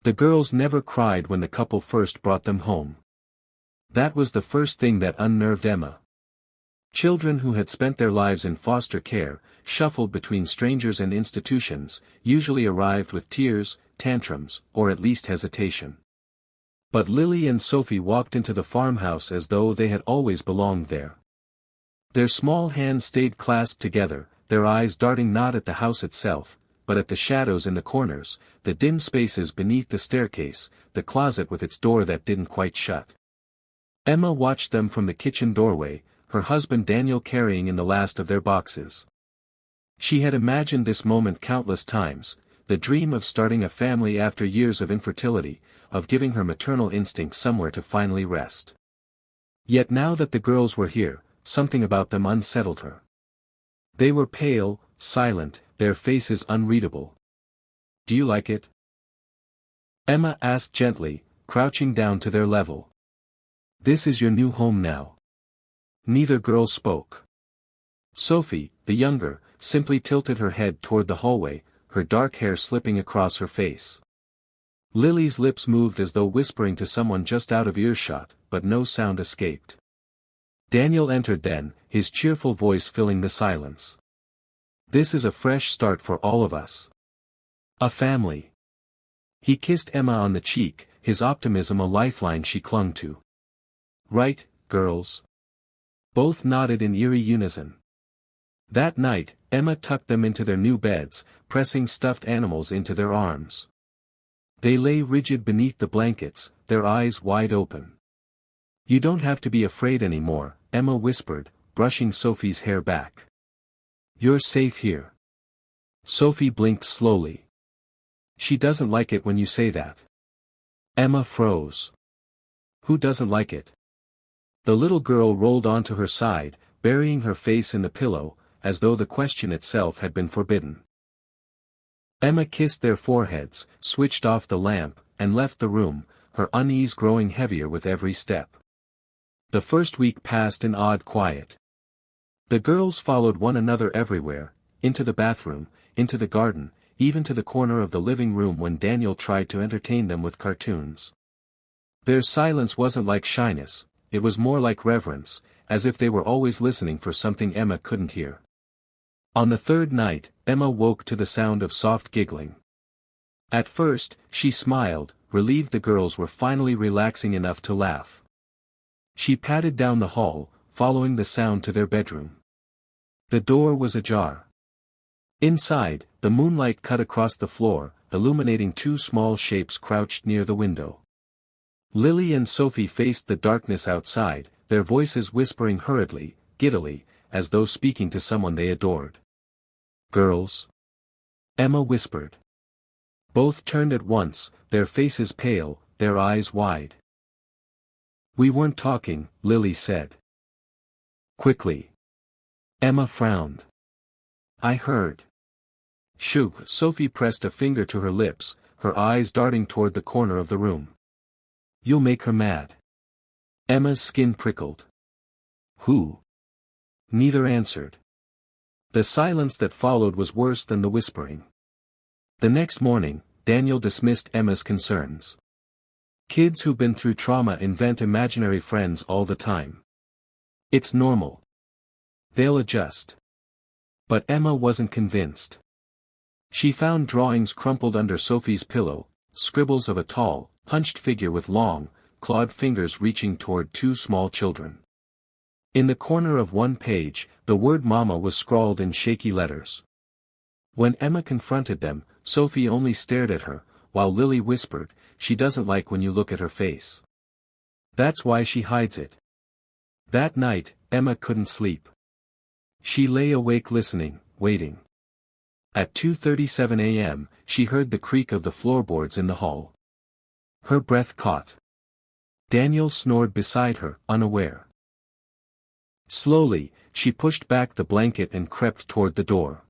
The girls never cried when the couple first brought them home. That was the first thing that unnerved Emma. Children who had spent their lives in foster care, shuffled between strangers and institutions, usually arrived with tears, tantrums, or at least hesitation. But Lily and Sophie walked into the farmhouse as though they had always belonged there. Their small hands stayed clasped together, their eyes darting not at the house itself, but at the shadows in the corners, the dim spaces beneath the staircase, the closet with its door that didn't quite shut. Emma watched them from the kitchen doorway, her husband Daniel carrying in the last of their boxes. She had imagined this moment countless times, the dream of starting a family after years of infertility, of giving her maternal instinct somewhere to finally rest. Yet now that the girls were here, something about them unsettled her. They were pale, silent, their faces unreadable. "Do you like it?" Emma asked gently, crouching down to their level. "This is your new home now." Neither girl spoke. Sophie, the younger, simply tilted her head toward the hallway, her dark hair slipping across her face. Lily's lips moved as though whispering to someone just out of earshot, but no sound escaped. Daniel entered then, his cheerful voice filling the silence. "This is a fresh start for all of us. A family." He kissed Emma on the cheek, his optimism a lifeline she clung to. "Right, girls?" Both nodded in eerie unison. That night, Emma tucked them into their new beds, pressing stuffed animals into their arms. They lay rigid beneath the blankets, their eyes wide open. "You don't have to be afraid anymore," Emma whispered, brushing Sophie's hair back. "You're safe here." Sophie blinked slowly. "She doesn't like it when you say that." Emma froze. "Who doesn't like it?" The little girl rolled onto her side, burying her face in the pillow, as though the question itself had been forbidden. Emma kissed their foreheads, switched off the lamp, and left the room, her unease growing heavier with every step. The first week passed in odd quiet. The girls followed one another everywhere, into the bathroom, into the garden, even to the corner of the living room when Daniel tried to entertain them with cartoons. Their silence wasn't like shyness, it was more like reverence, as if they were always listening for something Emma couldn't hear. On the third night, Emma woke to the sound of soft giggling. At first, she smiled, relieved the girls were finally relaxing enough to laugh. She padded down the hall, following the sound to their bedroom. The door was ajar. Inside, the moonlight cut across the floor, illuminating two small shapes crouched near the window. Lily and Sophie faced the darkness outside, their voices whispering hurriedly, giddily, as though speaking to someone they adored. "Girls?" Emma whispered. Both turned at once, their faces pale, their eyes wide. "We weren't talking," Lily said. Quickly. Emma frowned. "I heard." "Shoo!" Sophie pressed a finger to her lips, her eyes darting toward the corner of the room. "You'll make her mad." Emma's skin prickled. "Who?" Neither answered. The silence that followed was worse than the whispering. The next morning, Daniel dismissed Emma's concerns. "Kids who've been through trauma invent imaginary friends all the time. It's normal. They'll adjust." But Emma wasn't convinced. She found drawings crumpled under Sophie's pillow, scribbles of a tall, hunched figure with long, clawed fingers reaching toward two small children. In the corner of one page, the word Mama was scrawled in shaky letters. When Emma confronted them, Sophie only stared at her, while Lily whispered, "She doesn't like when you look at her face. That's why she hides it." That night, Emma couldn't sleep. She lay awake listening, waiting. At 2:37 a.m., she heard the creak of the floorboards in the hall. Her breath caught. Daniel snored beside her, unaware. Slowly, she pushed back the blanket and crept toward the door.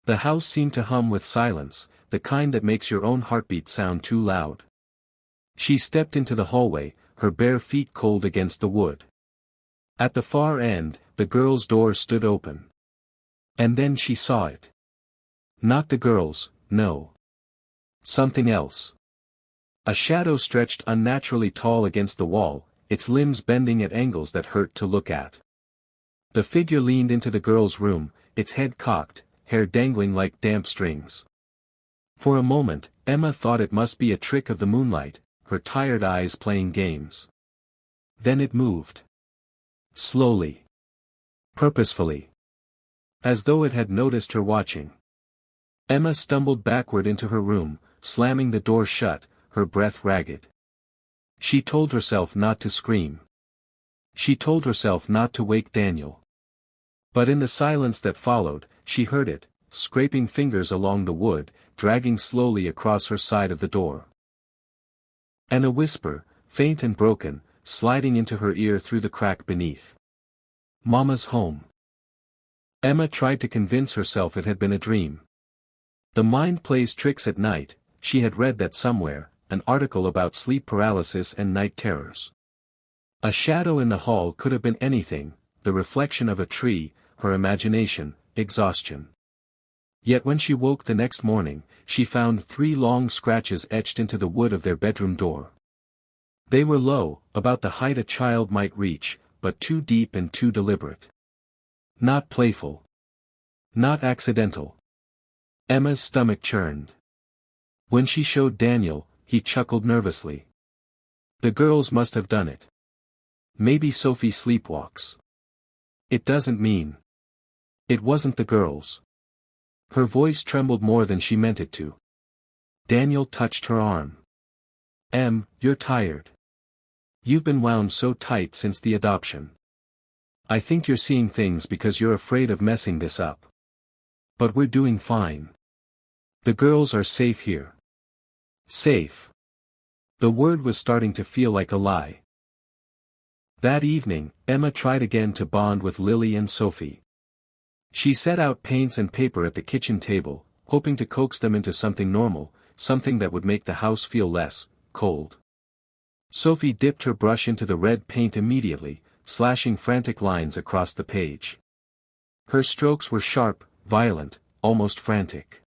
The house seemed to hum with silence, the kind that makes your own heartbeat sound too loud. She stepped into the hallway, her bare feet cold against the wood. At the far end, the girls' door stood open. And then she saw it. Not the girls, no. Something else. A shadow stretched unnaturally tall against the wall, its limbs bending at angles that hurt to look at. The figure leaned into the girl's room, its head cocked, hair dangling like damp strings. For a moment, Emma thought it must be a trick of the moonlight, her tired eyes playing games. Then it moved. Slowly. Purposefully. As though it had noticed her watching. Emma stumbled backward into her room, slamming the door shut, her breath ragged. She told herself not to scream. She told herself not to wake Daniel. But in the silence that followed, she heard it, scraping fingers along the wood, dragging slowly across her side of the door. And a whisper, faint and broken, sliding into her ear through the crack beneath. Mama's home. Emma tried to convince herself it had been a dream. The mind plays tricks at night, she had read that somewhere, an article about sleep paralysis and night terrors. A shadow in the hall could have been anything, the reflection of a tree, her imagination, exhaustion. Yet when she woke the next morning, she found 3 long scratches etched into the wood of their bedroom door. They were low, about the height a child might reach, but too deep and too deliberate. Not playful. Not accidental. Emma's stomach churned. When she showed Daniel, he chuckled nervously. The girls must have done it. Maybe Sophie sleepwalks. It doesn't mean. It wasn't the girls. Her voice trembled more than she meant it to. Daniel touched her arm. You're tired. You've been wound so tight since the adoption. I think you're seeing things because you're afraid of messing this up. But we're doing fine. The girls are safe here. Safe. The word was starting to feel like a lie. That evening, Emma tried again to bond with Lily and Sophie. She set out paints and paper at the kitchen table, hoping to coax them into something normal, something that would make the house feel less cold. Sophie dipped her brush into the red paint immediately, slashing frantic lines across the page. Her strokes were sharp, violent, almost frantic.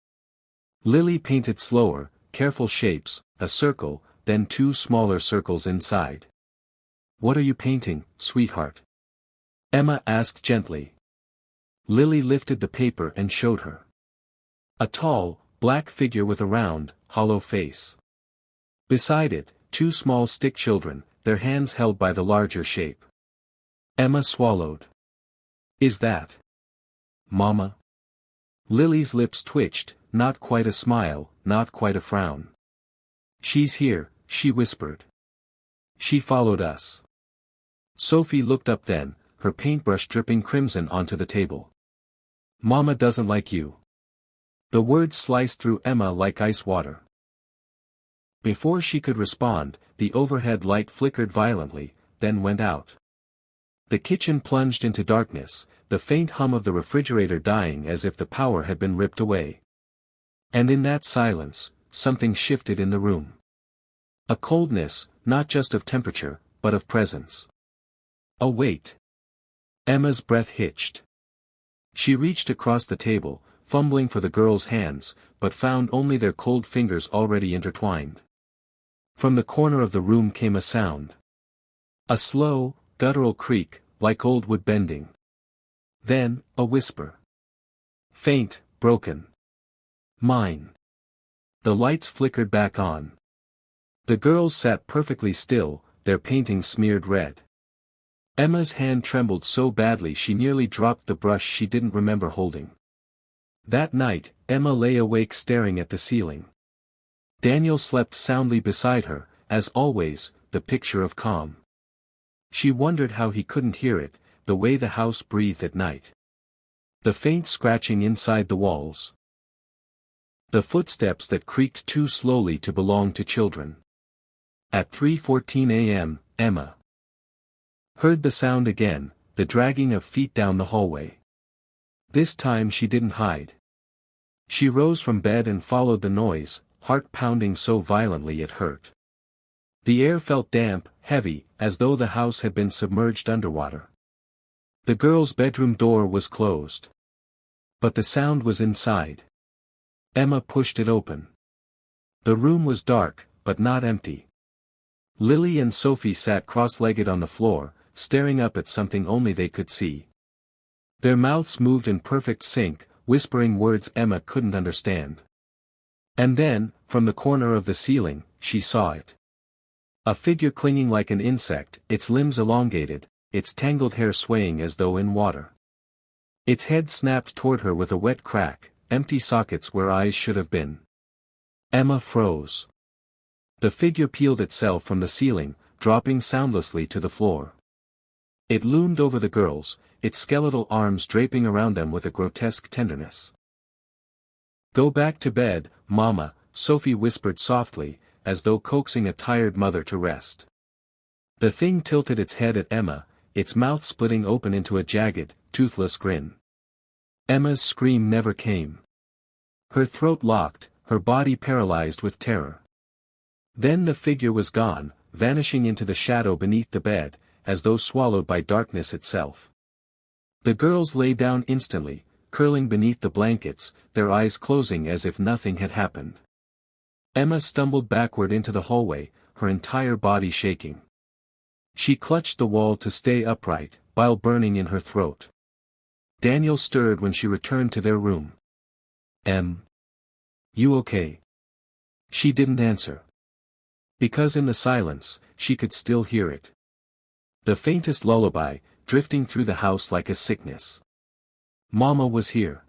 Lily painted slower, careful shapes, a circle, then 2 smaller circles inside. "What are you painting, sweetheart?" Emma asked gently. Lily lifted the paper and showed her. A tall, black figure with a round, hollow face. Beside it, 2 small stick children, their hands held by the larger shape. Emma swallowed. "Is that Mama?" Lily's lips twitched, not quite a smile, not quite a frown. "She's here," she whispered. "She followed us." Sophie looked up then, her paintbrush dripping crimson onto the table. "Mama doesn't like you." The words sliced through Emma like ice water. Before she could respond, the overhead light flickered violently, then went out. The kitchen plunged into darkness, the faint hum of the refrigerator dying as if the power had been ripped away. And in that silence, something shifted in the room. A coldness, not just of temperature, but of presence. A weight. Emma's breath hitched. She reached across the table, fumbling for the girls' hands, but found only their cold fingers already intertwined. From the corner of the room came a sound. A slow, guttural creak, like old wood bending. Then, a whisper. Faint, broken. "Mine." The lights flickered back on. The girls sat perfectly still, their painting smeared red. Emma's hand trembled so badly she nearly dropped the brush she didn't remember holding. That night, Emma lay awake staring at the ceiling. Daniel slept soundly beside her, as always, the picture of calm. She wondered how he couldn't hear it, the way the house breathed at night. The faint scratching inside the walls. The footsteps that creaked too slowly to belong to children. At 3:14 a.m., Emma heard the sound again, the dragging of feet down the hallway. This time she didn't hide. She rose from bed and followed the noise, heart pounding so violently it hurt. The air felt damp, heavy, as though the house had been submerged underwater. The girl's bedroom door was closed. But the sound was inside. Emma pushed it open. The room was dark, but not empty. Lily and Sophie sat cross-legged on the floor, staring up at something only they could see. Their mouths moved in perfect sync, whispering words Emma couldn't understand. And then, from the corner of the ceiling, she saw it. A figure clinging like an insect, its limbs elongated, its tangled hair swaying as though in water. Its head snapped toward her with a wet crack, empty sockets where eyes should have been. Emma froze. The figure peeled itself from the ceiling, dropping soundlessly to the floor. It loomed over the girls, its skeletal arms draping around them with a grotesque tenderness. "Go back to bed, Mama," Sophie whispered softly, as though coaxing a tired mother to rest. The thing tilted its head at Emma, its mouth splitting open into a jagged, toothless grin. Emma's scream never came. Her throat locked, her body paralyzed with terror. Then the figure was gone, vanishing into the shadow beneath the bed, as though swallowed by darkness itself. The girls lay down instantly, curling beneath the blankets, their eyes closing as if nothing had happened. Emma stumbled backward into the hallway, her entire body shaking. She clutched the wall to stay upright, bile burning in her throat. Daniel stirred when she returned to their room. You okay?" She didn't answer. Because in the silence, she could still hear it. The faintest lullaby, drifting through the house like a sickness. Mama was here.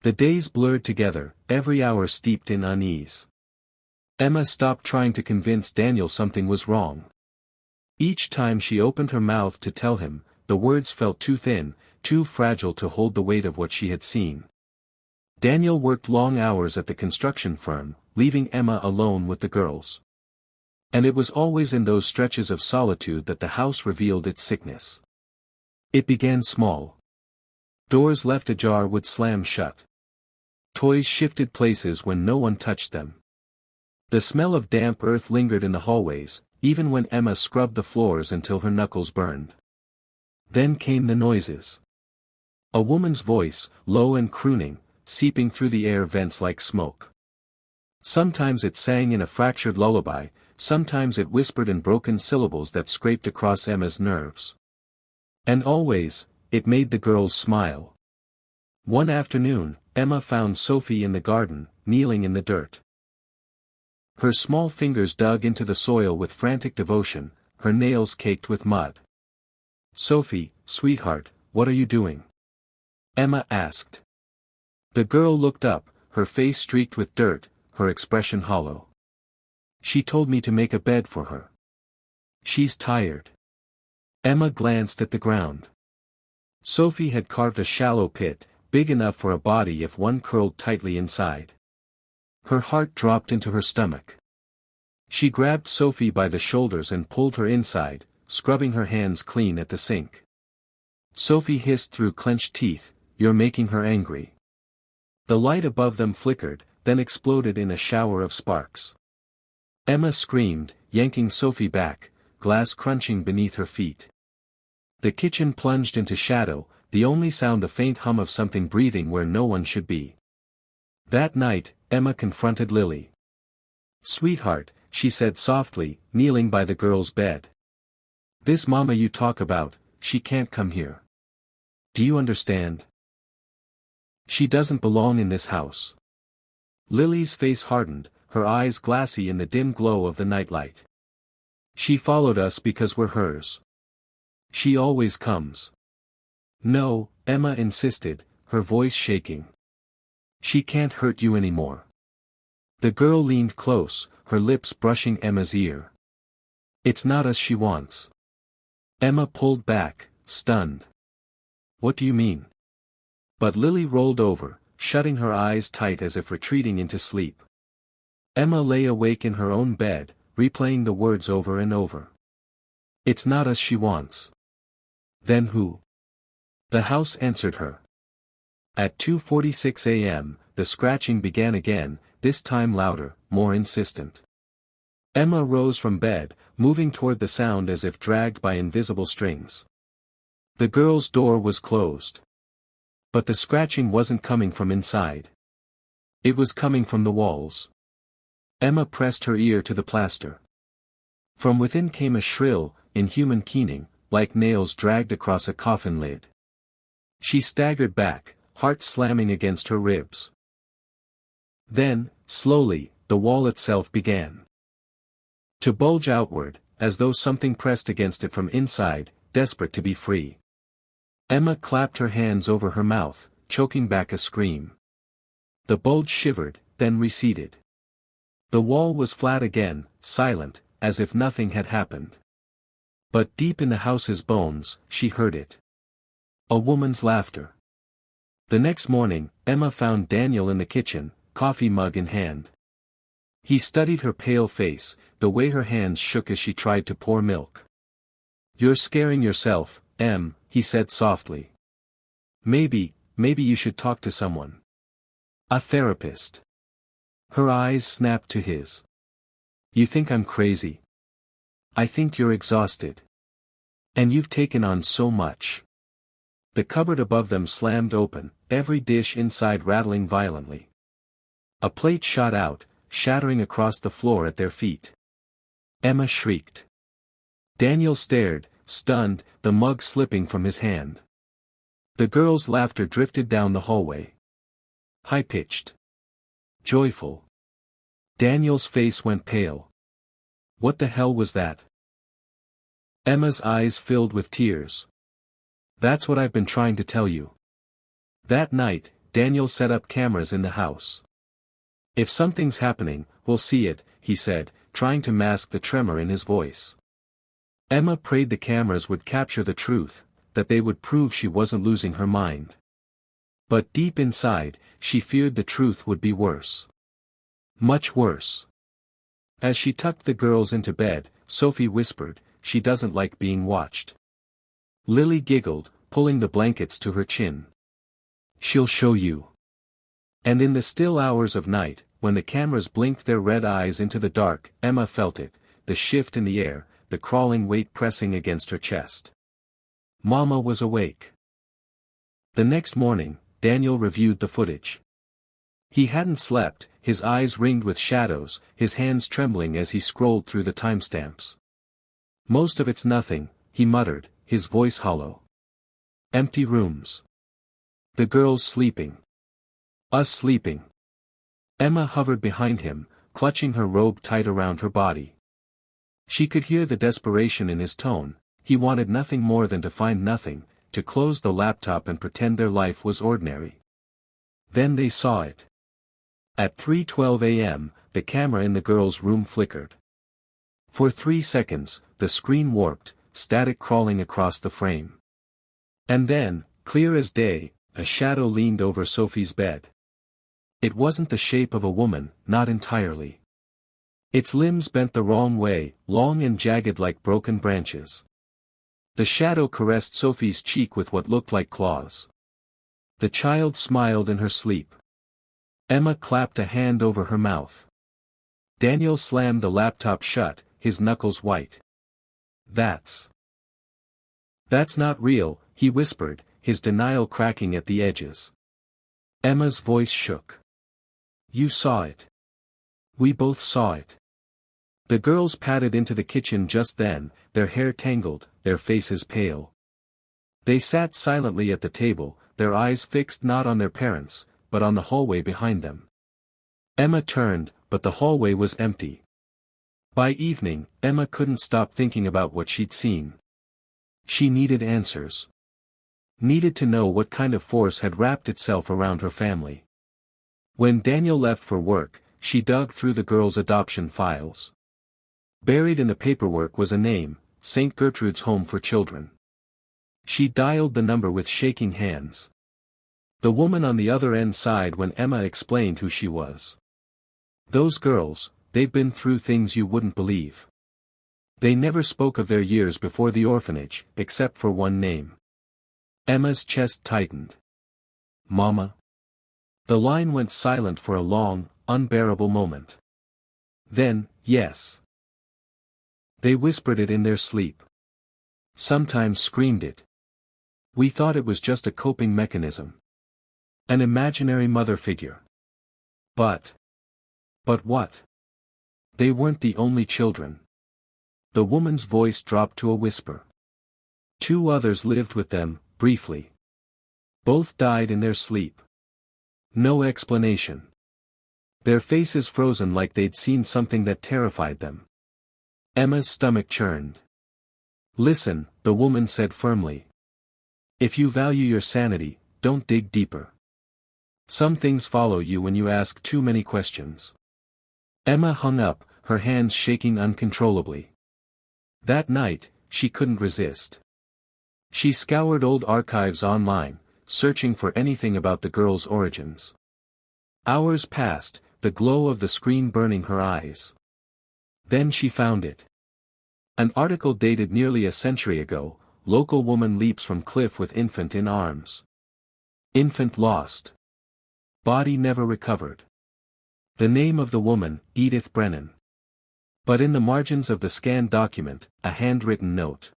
The days blurred together, every hour steeped in unease. Emma stopped trying to convince Daniel something was wrong. Each time she opened her mouth to tell him, the words felt too thin, too fragile to hold the weight of what she had seen. Daniel worked long hours at the construction firm, leaving Emma alone with the girls. And it was always in those stretches of solitude that the house revealed its sickness. It began small. Doors left ajar would slam shut. Toys shifted places when no one touched them. The smell of damp earth lingered in the hallways, even when Emma scrubbed the floors until her knuckles burned. Then came the noises. A woman's voice, low and crooning, seeping through the air vents like smoke. Sometimes it sang in a fractured lullaby, sometimes it whispered in broken syllables that scraped across Emma's nerves. And always, it made the girls smile. One afternoon, Emma found Sophie in the garden, kneeling in the dirt. Her small fingers dug into the soil with frantic devotion, her nails caked with mud. "Sophie, sweetheart, what are you doing?" Emma asked. The girl looked up, her face streaked with dirt, her expression hollow. "She told me to make a bed for her. She's tired." Emma glanced at the ground. Sophie had carved a shallow pit, big enough for a body if one curled tightly inside. Her heart dropped into her stomach. She grabbed Sophie by the shoulders and pulled her inside, scrubbing her hands clean at the sink. Sophie hissed through clenched teeth, "You're making her angry." The light above them flickered, then exploded in a shower of sparks. Emma screamed, yanking Sophie back, glass crunching beneath her feet. The kitchen plunged into shadow, the only sound the faint hum of something breathing where no one should be. That night, Emma confronted Lily. "Sweetheart," she said softly, kneeling by the girl's bed. "This Mama you talk about, she can't come here. Do you understand? She doesn't belong in this house." Lily's face hardened, her eyes glassy in the dim glow of the nightlight. "She followed us because we're hers. She always comes." "No," Emma insisted, her voice shaking. "She can't hurt you anymore." The girl leaned close, her lips brushing Emma's ear. "It's not us she wants." Emma pulled back, stunned. "What do you mean?" But Lily rolled over, shutting her eyes tight as if retreating into sleep. Emma lay awake in her own bed, replaying the words over and over. "It's not us she wants." Then who? The house answered her. At 2:46 a.m., the scratching began again, this time louder, more insistent. Emma rose from bed, moving toward the sound as if dragged by invisible strings. The girl's door was closed. But the scratching wasn't coming from inside. It was coming from the walls. Emma pressed her ear to the plaster. From within came a shrill, inhuman keening, like nails dragged across a coffin lid. She staggered back, heart slamming against her ribs. Then, slowly, the wall itself began to bulge outward, as though something pressed against it from inside, desperate to be free. Emma clapped her hands over her mouth, choking back a scream. The bulge shivered, then receded. The wall was flat again, silent, as if nothing had happened. But deep in the house's bones, she heard it. A woman's laughter. The next morning, Emma found Daniel in the kitchen, coffee mug in hand. He studied her pale face, the way her hands shook as she tried to pour milk. "You're scaring yourself, Em," he said softly. Maybe you should talk to someone. A therapist." Her eyes snapped to his. "You think I'm crazy? I think you're exhausted. And you've taken on so much." The cupboard above them slammed open, every dish inside rattling violently. A plate shot out, shattering across the floor at their feet. Emma shrieked. Daniel stared, stunned, the mug slipping from his hand. The girls' laughter drifted down the hallway. High-pitched. Joyful. Daniel's face went pale. What the hell was that? Emma's eyes filled with tears. "That's what I've been trying to tell you." That night, Daniel set up cameras in the house. "If something's happening, we'll see it," he said, trying to mask the tremor in his voice. Emma prayed the cameras would capture the truth, that they would prove she wasn't losing her mind. But deep inside, she feared the truth would be worse. Much worse. As she tucked the girls into bed, Sophie whispered, "She doesn't like being watched." Lily giggled, pulling the blankets to her chin. "She'll show you." And in the still hours of night, when the cameras blinked their red eyes into the dark, Emma felt it, the shift in the air, the crawling weight pressing against her chest. Mama was awake. The next morning, Daniel reviewed the footage. He hadn't slept, his eyes ringed with shadows, his hands trembling as he scrolled through the timestamps. "Most of it's nothing," he muttered, his voice hollow. "Empty rooms. The girls sleeping. Us sleeping." Emma hovered behind him, clutching her robe tight around her body. She could hear the desperation in his tone. He wanted nothing more than to find nothing, to close the laptop and pretend their life was ordinary. Then they saw it. At 3:12 a.m., the camera in the girls' room flickered. For 3 seconds, the screen warped, static crawling across the frame. And then, clear as day, a shadow leaned over Sophie's bed. It wasn't the shape of a woman, not entirely. Its limbs bent the wrong way, long and jagged like broken branches. The shadow caressed Sophie's cheek with what looked like claws. The child smiled in her sleep. Emma clapped a hand over her mouth. Daniel slammed the laptop shut, his knuckles white. That's not real," he whispered, his denial cracking at the edges. Emma's voice shook. "You saw it. We both saw it." The girls padded into the kitchen just then, their hair tangled, their faces pale. They sat silently at the table, their eyes fixed not on their parents, but on the hallway behind them. Emma turned, but the hallway was empty. By evening, Emma couldn't stop thinking about what she'd seen. She needed answers. Needed to know what kind of force had wrapped itself around her family. When Daniel left for work, she dug through the girls' adoption files. Buried in the paperwork was a name, St. Gertrude's Home for Children. She dialed the number with shaking hands. The woman on the other end sighed when Emma explained who she was. "Those girls, they've been through things you wouldn't believe." They never spoke of their years before the orphanage, except for one name. Emma's chest tightened. "Mama?" The line went silent for a long, unbearable moment. Then, "Yes." They whispered it in their sleep. Sometimes screamed it. "We thought it was just a coping mechanism. An imaginary mother figure. But what? They weren't the only children. The woman's voice dropped to a whisper. 2 others lived with them, briefly. Both died in their sleep. No explanation. Their faces frozen like they'd seen something that terrified them. Emma's stomach churned. Listen, the woman said firmly. If you value your sanity, don't dig deeper. Some things follow you when you ask too many questions. Emma hung up, her hands shaking uncontrollably. That night, she couldn't resist. She scoured old archives online, searching for anything about the girl's origins. Hours passed, the glow of the screen burning her eyes. Then she found it. An article dated nearly a century ago, local woman leaps from cliff with infant in arms. Infant lost. Body never recovered. The name of the woman, Edith Brennan. But in the margins of the scanned document, a handwritten note.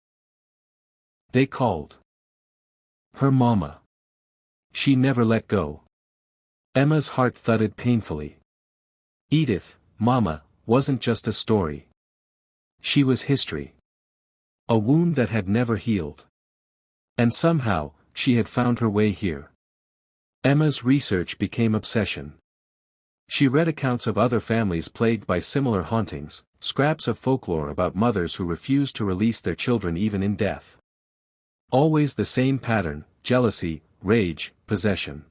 They called her Mama. She never let go. Emma's heart thudded painfully. Edith, Mama, wasn't just a story. She was history. A wound that had never healed. And somehow, she had found her way here. Emma's research became obsession. She read accounts of other families plagued by similar hauntings, scraps of folklore about mothers who refused to release their children even in death. Always the same pattern: jealousy, rage, possession.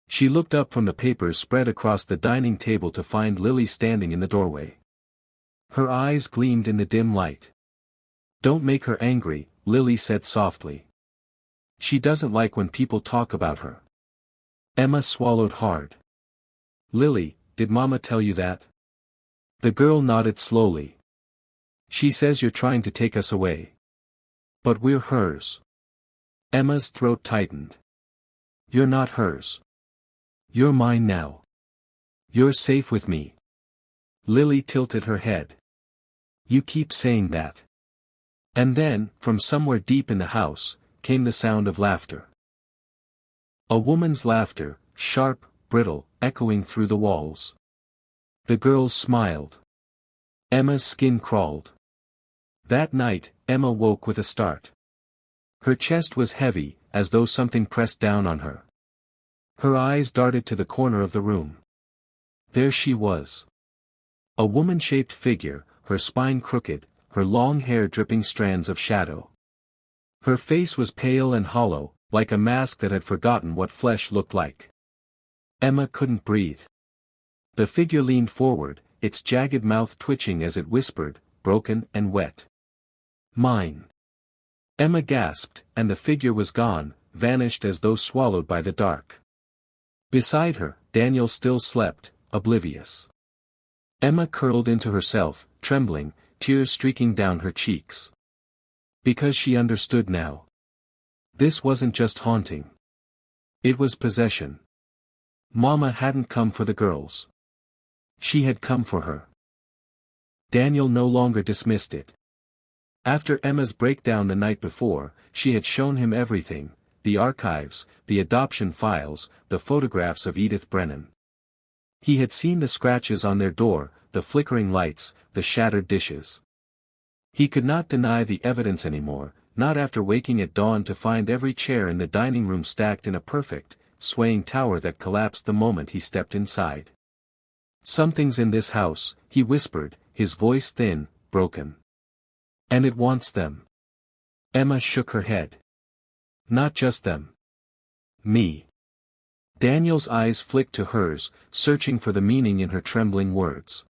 She looked up from the papers spread across the dining table to find Lily standing in the doorway. Her eyes gleamed in the dim light. Don't make her angry, Lily said softly. She doesn't like when people talk about her. Emma swallowed hard. Lily, did Mama tell you that? The girl nodded slowly. She says you're trying to take us away. But we're hers. Emma's throat tightened. You're not hers. You're mine now. You're safe with me. Lily tilted her head. You keep saying that. And then, from somewhere deep in the house, came the sound of laughter. A woman's laughter, sharp, brittle, echoing through the walls. The girls smiled. Emma's skin crawled. That night, Emma woke with a start. Her chest was heavy, as though something pressed down on her. Her eyes darted to the corner of the room. There she was. A woman-shaped figure, her spine crooked, her long hair dripping strands of shadow. Her face was pale and hollow, like a mask that had forgotten what flesh looked like. Emma couldn't breathe. The figure leaned forward, its jagged mouth twitching as it whispered, broken and wet. Mine. Emma gasped, and the figure was gone, vanished as though swallowed by the dark. Beside her, Daniel still slept, oblivious. Emma curled into herself, trembling, tears streaking down her cheeks. Because she understood now. This wasn't just haunting. It was possession. Mama hadn't come for the girls. She had come for her. Daniel no longer dismissed it. After Emma's breakdown the night before, she had shown him everything: the archives, the adoption files, the photographs of Edith Brennan. He had seen the scratches on their door, the flickering lights, the shattered dishes. He could not deny the evidence anymore, not after waking at dawn to find every chair in the dining room stacked in a perfect, swaying tower that collapsed the moment he stepped inside. Something's in this house, he whispered, his voice thin, broken. And it wants them. Emma shook her head. Not just them. Me. Daniel's eyes flicked to hers, searching for the meaning in her trembling words.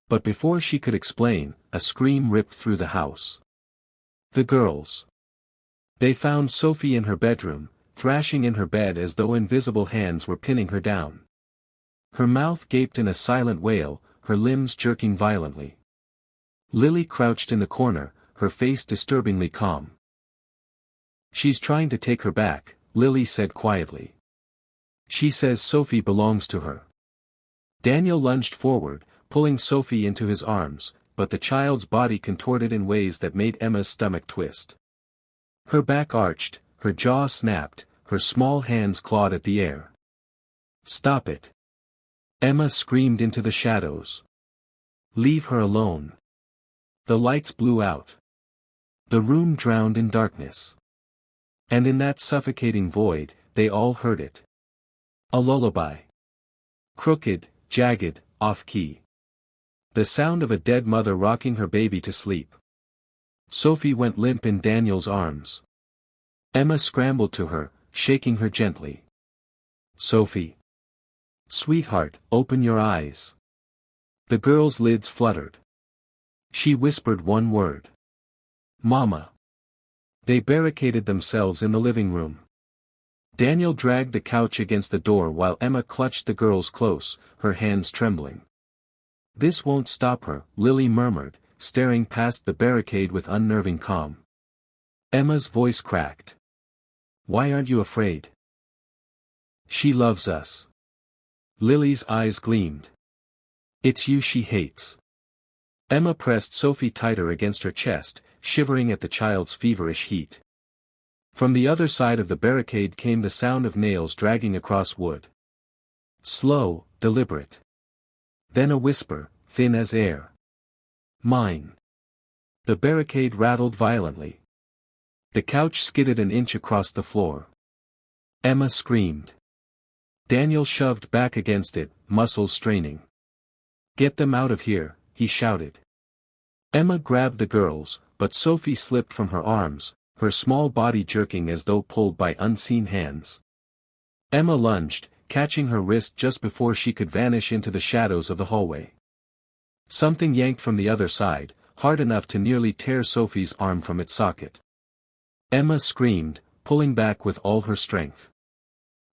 But before she could explain, a scream ripped through the house. The girls. They found Sophie in her bedroom, thrashing in her bed as though invisible hands were pinning her down. Her mouth gaped in a silent wail, her limbs jerking violently. Lily crouched in the corner, her face disturbingly calm. She's trying to take her back, Lily said quietly. She says Sophie belongs to her. Daniel lunged forward, pulling Sophie into his arms, but the child's body contorted in ways that made Emma's stomach twist. Her back arched, her jaw snapped, her small hands clawed at the air. Stop it. Emma screamed into the shadows. Leave her alone. The lights blew out. The room drowned in darkness. And in that suffocating void, they all heard it. A lullaby. Crooked, jagged, off-key. The sound of a dead mother rocking her baby to sleep. Sophie went limp in Daniel's arms. Emma scrambled to her, shaking her gently. Sophie. Sweetheart, open your eyes. The girl's lids fluttered. She whispered one word. Mama. They barricaded themselves in the living room. Daniel dragged the couch against the door while Emma clutched the girls close, her hands trembling. This won't stop her, Lily murmured, staring past the barricade with unnerving calm. Emma's voice cracked. Why aren't you afraid? She loves us. Lily's eyes gleamed. It's you she hates. Emma pressed Sophie tighter against her chest, shivering at the child's feverish heat. From the other side of the barricade came the sound of nails dragging across wood. Slow, deliberate. Then a whisper, thin as air. Mine. The barricade rattled violently. The couch skidded an inch across the floor. Emma screamed. Daniel shoved back against it, muscles straining. Get them out of here, he shouted. Emma grabbed the girls, but Sophie slipped from her arms, her small body jerking as though pulled by unseen hands. Emma lunged, catching her wrist just before she could vanish into the shadows of the hallway. Something yanked from the other side, hard enough to nearly tear Sophie's arm from its socket. Emma screamed, pulling back with all her strength.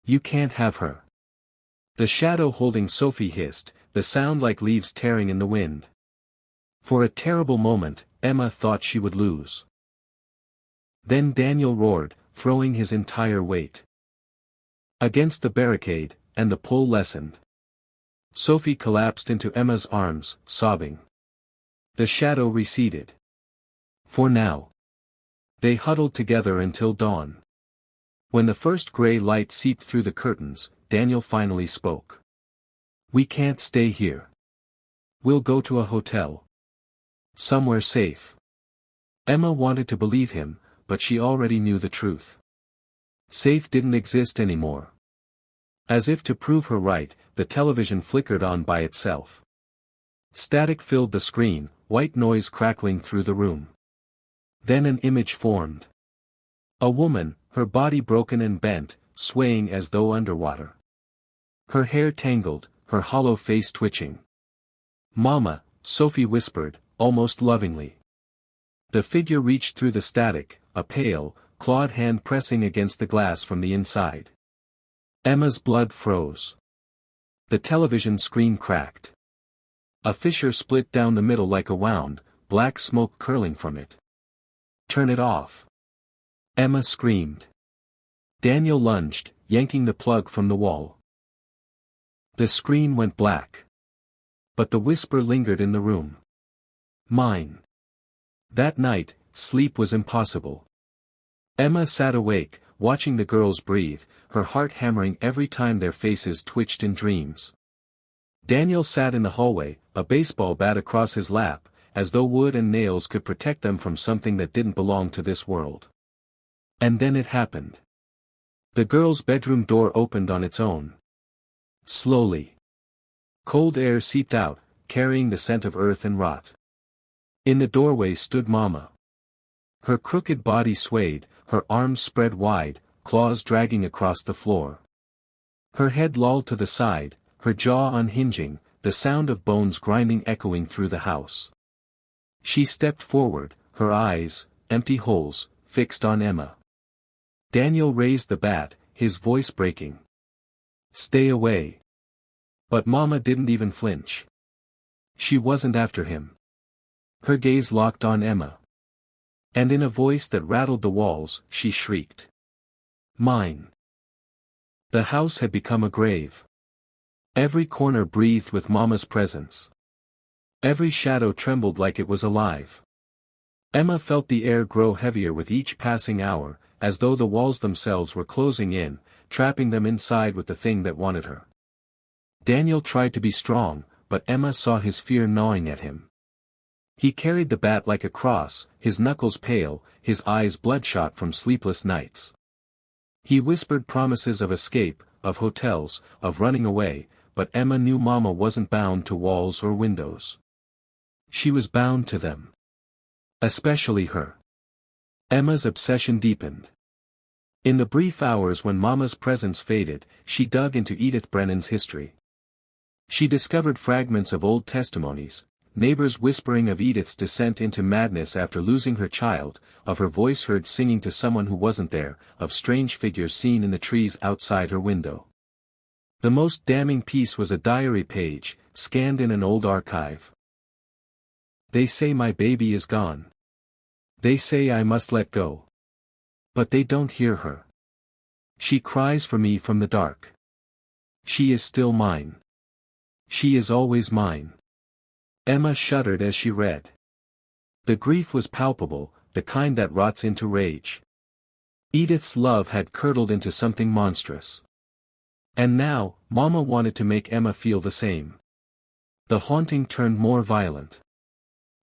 You can't have her. The shadow holding Sophie hissed, the sound like leaves tearing in the wind. For a terrible moment, Emma thought she would lose. Then Daniel roared, throwing his entire weight against the barricade, and the pull lessened. Sophie collapsed into Emma's arms, sobbing. The shadow receded. For now. They huddled together until dawn. When the first gray light seeped through the curtains, Daniel finally spoke. We can't stay here. We'll go to a hotel. Somewhere safe. Emma wanted to believe him, but she already knew the truth. Safe didn't exist anymore. As if to prove her right, the television flickered on by itself. Static filled the screen, white noise crackling through the room. Then an image formed. A woman, her body broken and bent, swaying as though underwater. Her hair tangled, her hollow face twitching. Mama, Sophie whispered, almost lovingly. The figure reached through the static, a pale, clawed hand pressing against the glass from the inside. Emma's blood froze. The television screen cracked. A fissure split down the middle like a wound, black smoke curling from it. Turn it off. Emma screamed. Daniel lunged, yanking the plug from the wall. The screen went black. But the whisper lingered in the room. Mine. That night, sleep was impossible. Emma sat awake, watching the girls breathe, her heart hammering every time their faces twitched in dreams. Daniel sat in the hallway, a baseball bat across his lap, as though wood and nails could protect them from something that didn't belong to this world. And then it happened. The girls' bedroom door opened on its own. Slowly. Cold air seeped out, carrying the scent of earth and rot. In the doorway stood Mama. Her crooked body swayed, her arms spread wide, claws dragging across the floor. Her head lolled to the side, her jaw unhinging, the sound of bones grinding echoing through the house. She stepped forward, her eyes, empty holes, fixed on Emma. Daniel raised the bat, his voice breaking. Stay away. But Mama didn't even flinch. She wasn't after him. Her gaze locked on Emma. And in a voice that rattled the walls, she shrieked. Mine. The house had become a grave. Every corner breathed with Mama's presence. Every shadow trembled like it was alive. Emma felt the air grow heavier with each passing hour, as though the walls themselves were closing in, trapping them inside with the thing that wanted her. Daniel tried to be strong, but Emma saw his fear gnawing at him. He carried the bat like a cross, his knuckles pale, his eyes bloodshot from sleepless nights. He whispered promises of escape, of hotels, of running away, but Emma knew Mama wasn't bound to walls or windows. She was bound to them. Especially her. Emma's obsession deepened. In the brief hours when Mama's presence faded, she dug into Edith Brennan's history. She discovered fragments of old testimonies, neighbors whispering of Edith's descent into madness after losing her child, of her voice heard singing to someone who wasn't there, of strange figures seen in the trees outside her window. The most damning piece was a diary page, scanned in an old archive. They say my baby is gone. They say I must let go. But they don't hear her. She cries for me from the dark. She is still mine. She is always mine. Emma shuddered as she read. The grief was palpable, the kind that rots into rage. Edith's love had curdled into something monstrous. And now, Mama wanted to make Emma feel the same. The haunting turned more violent.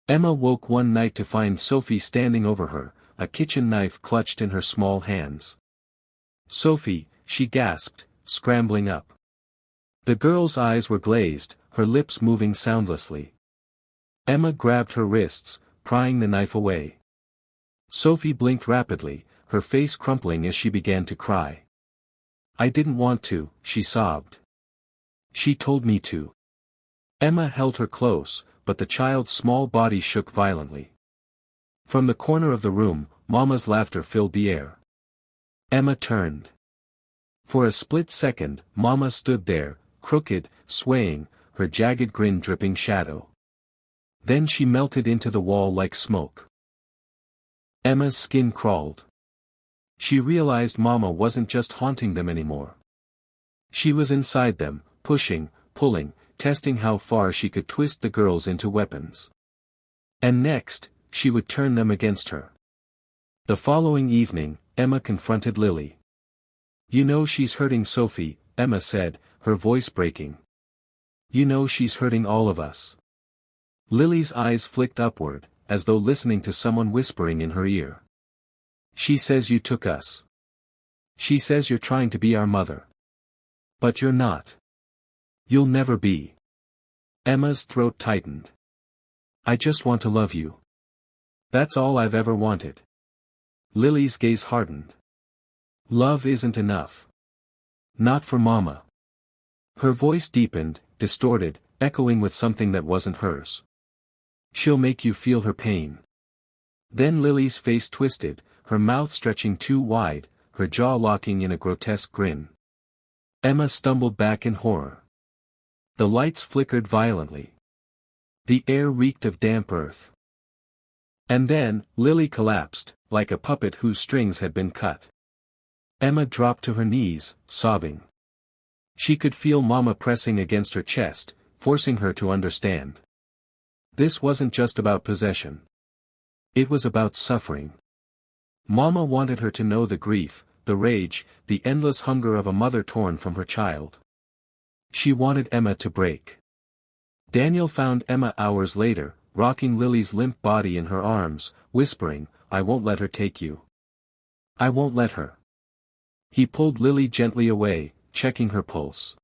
Emma woke one night to find Sophie standing over her, a kitchen knife clutched in her small hands. Sophie, she gasped, scrambling up. The girl's eyes were glazed, her lips moving soundlessly. Emma grabbed her wrists, prying the knife away. Sophie blinked rapidly, her face crumpling as she began to cry. I didn't want to, she sobbed. She told me to. Emma held her close, but the child's small body shook violently. From the corner of the room, Mama's laughter filled the air. Emma turned. For a split second, Mama stood there, crooked, swaying, her jagged grin dripping shadow. Then she melted into the wall like smoke. Emma's skin crawled. She realized Mama wasn't just haunting them anymore. She was inside them, pushing, pulling, testing how far she could twist the girls into weapons. And next, she would turn them against her. The following evening, Emma confronted Lily. You know she's hurting Sophie, Emma said, her voice breaking. You know she's hurting all of us. Lily's eyes flicked upward, as though listening to someone whispering in her ear. She says you took us. She says you're trying to be our mother. But you're not. You'll never be. Emma's throat tightened. I just want to love you. That's all I've ever wanted. Lily's gaze hardened. Love isn't enough. Not for Mama. Her voice deepened, distorted, echoing with something that wasn't hers. She'll make you feel her pain. Then Lily's face twisted, her mouth stretching too wide, her jaw locking in a grotesque grin. Emma stumbled back in horror. The lights flickered violently. The air reeked of damp earth. And then, Lily collapsed, like a puppet whose strings had been cut. Emma dropped to her knees, sobbing. She could feel Mama pressing against her chest, forcing her to understand. This wasn't just about possession. It was about suffering. Mama wanted her to know the grief, the rage, the endless hunger of a mother torn from her child. She wanted Emma to break. Daniel found Emma hours later, rocking Lily's limp body in her arms, whispering, I won't let her take you. I won't let her. He pulled Lily gently away, checking her pulse.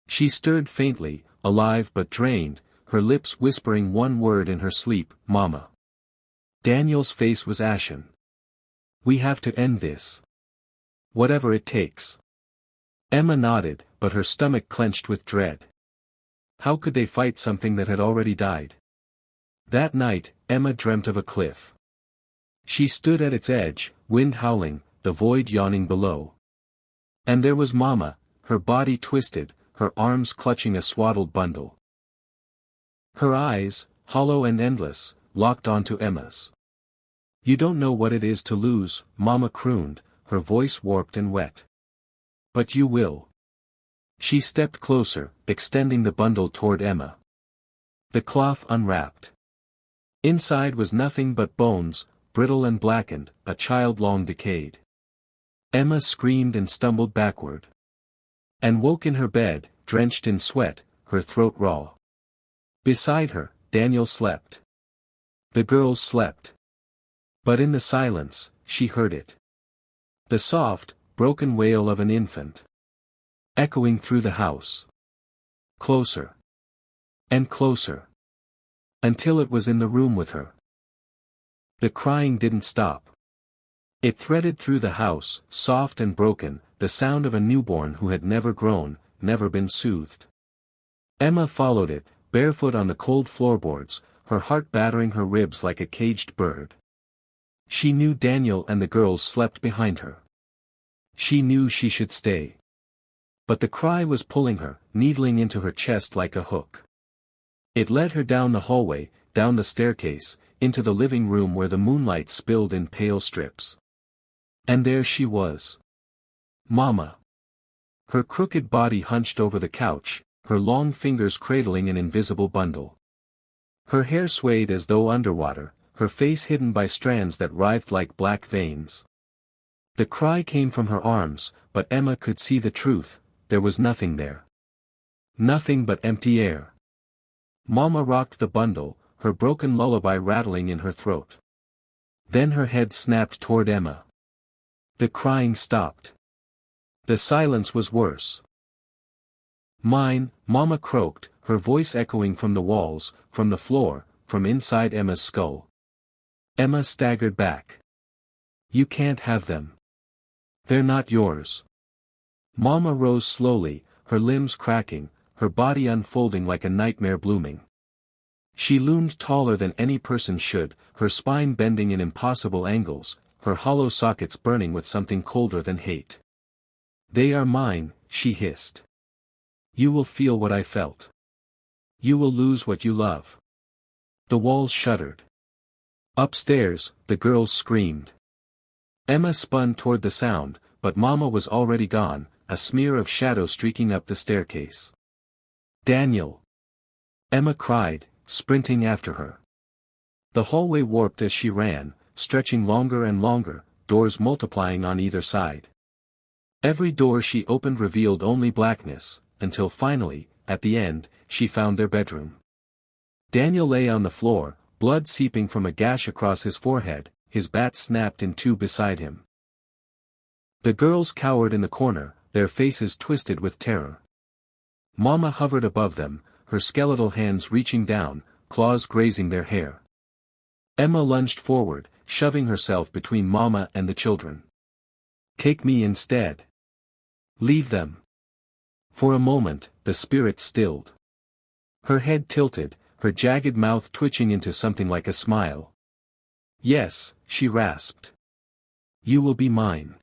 She stirred faintly, alive but drained, her lips whispering one word in her sleep, Mama. Daniel's face was ashen. We have to end this. Whatever it takes. Emma nodded, but her stomach clenched with dread. How could they fight something that had already died? That night, Emma dreamt of a cliff. She stood at its edge, wind howling, the void yawning below. And there was Mama, her body twisted, her arms clutching a swaddled bundle. Her eyes, hollow and endless, locked onto Emma's. You don't know what it is to lose, Mama crooned, her voice warped and wet. But you will. She stepped closer, extending the bundle toward Emma. The cloth unwrapped. Inside was nothing but bones, brittle and blackened, a child long decayed. Emma screamed and stumbled backward. And woke in her bed, drenched in sweat, her throat raw. Beside her, Daniel slept. The girls slept. But in the silence, she heard it. The soft, broken wail of an infant. Echoing through the house. Closer. And closer. Until it was in the room with her. The crying didn't stop. It threaded through the house, soft and broken, the sound of a newborn who had never grown, never been soothed. Emma followed it, barefoot on the cold floorboards, her heart battering her ribs like a caged bird. She knew Daniel and the girls slept behind her. She knew she should stay. But the cry was pulling her, needling into her chest like a hook. It led her down the hallway, down the staircase, into the living room where the moonlight spilled in pale strips. And there she was. Mama. Her crooked body hunched over the couch, her long fingers cradling an invisible bundle. Her hair swayed as though underwater, her face hidden by strands that writhed like black veins. The cry came from her arms, but Emma could see the truth, there was nothing there. Nothing but empty air. Mama rocked the bundle, her broken lullaby rattling in her throat. Then her head snapped toward Emma. The crying stopped. The silence was worse. Mine, Mama croaked, her voice echoing from the walls, from the floor, from inside Emma's skull. Emma staggered back. You can't have them. They're not yours. Mama rose slowly, her limbs cracking, her body unfolding like a nightmare blooming. She loomed taller than any person should, her spine bending in impossible angles, her hollow sockets burning with something colder than hate. They are mine, she hissed. You will feel what I felt. You will lose what you love. The walls shuddered. Upstairs, the girls screamed. Emma spun toward the sound, but Mama was already gone, a smear of shadow streaking up the staircase. Daniel! Emma cried, sprinting after her. The hallway warped as she ran, stretching longer and longer, doors multiplying on either side. Every door she opened revealed only blackness, until finally, at the end, she found their bedroom. Daniel lay on the floor, blood seeping from a gash across his forehead, his bat snapped in two beside him. The girls cowered in the corner, their faces twisted with terror. Mama hovered above them, her skeletal hands reaching down, claws grazing their hair. Emma lunged forward, shoving herself between Mama and the children. Take me instead. Leave them. For a moment, the spirit stilled. Her head tilted, her jagged mouth twitching into something like a smile. Yes, she rasped. You will be mine.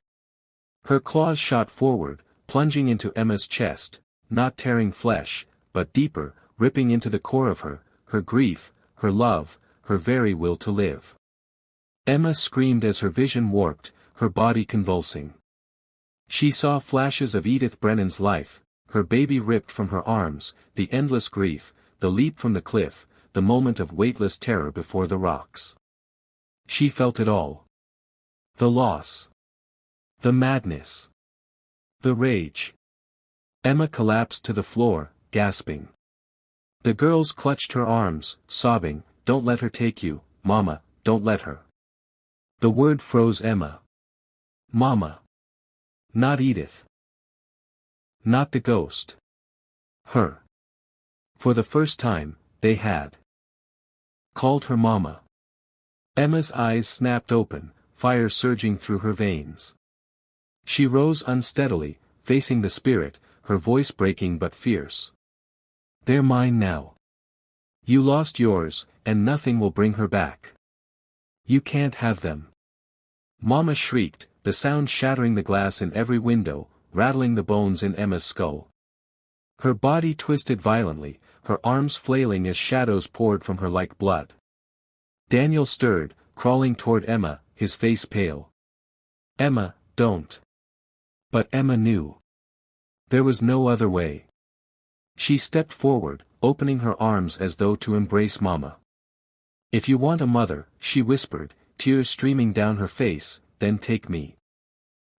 Her claws shot forward, plunging into Emma's chest, not tearing flesh, but deeper, ripping into the core of her, her grief, her love, her very will to live. Emma screamed as her vision warped, her body convulsing. She saw flashes of Edith Brennan's life, her baby ripped from her arms, the endless grief, the leap from the cliff, the moment of weightless terror before the rocks. She felt it all. The loss. The madness. The rage. Emma collapsed to the floor, gasping. The girls clutched her arms, sobbing, Don't let her take you, Mama, don't let her. The word froze Emma. Mama. Not Edith. Not the ghost. Her. For the first time, they had called her Mama. Emma's eyes snapped open, fire surging through her veins. She rose unsteadily, facing the spirit, her voice breaking but fierce. They're mine now. You lost yours, and nothing will bring her back. You can't have them. Mama shrieked, the sound shattering the glass in every window, rattling the bones in Emma's skull. Her body twisted violently, her arms flailing as shadows poured from her like blood. Daniel stirred, crawling toward Emma, his face pale. Emma, don't. But Emma knew. There was no other way. She stepped forward, opening her arms as though to embrace Mama. If you want a mother, she whispered, tears streaming down her face, then take me.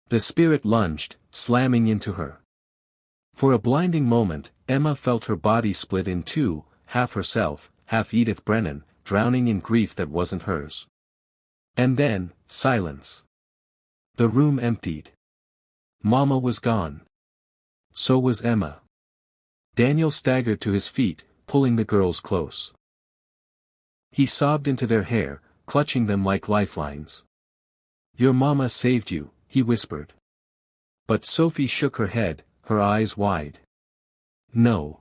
The spirit lunged, slamming into her. For a blinding moment, Emma felt her body split in two, half herself, half Edith Brennan, drowning in grief that wasn't hers. And then, silence. The room emptied. Mama was gone. So was Emma. Daniel staggered to his feet, pulling the girls close. He sobbed into their hair, clutching them like lifelines. "Your mama saved you," he whispered. But Sophie shook her head, her eyes wide. "No.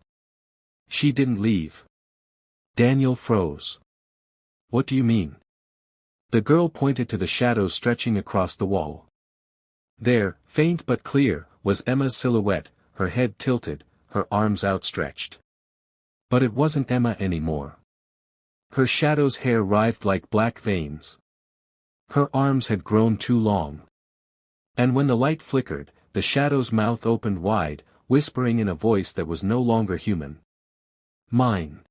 She didn't leave." Daniel froze. "What do you mean?" The girl pointed to the shadows stretching across the wall. There, faint but clear, was Emma's silhouette, her head tilted, her arms outstretched. But it wasn't Emma anymore. Her shadow's hair writhed like black veins. Her arms had grown too long. And when the light flickered, the shadow's mouth opened wide, whispering in a voice that was no longer human. "Mine.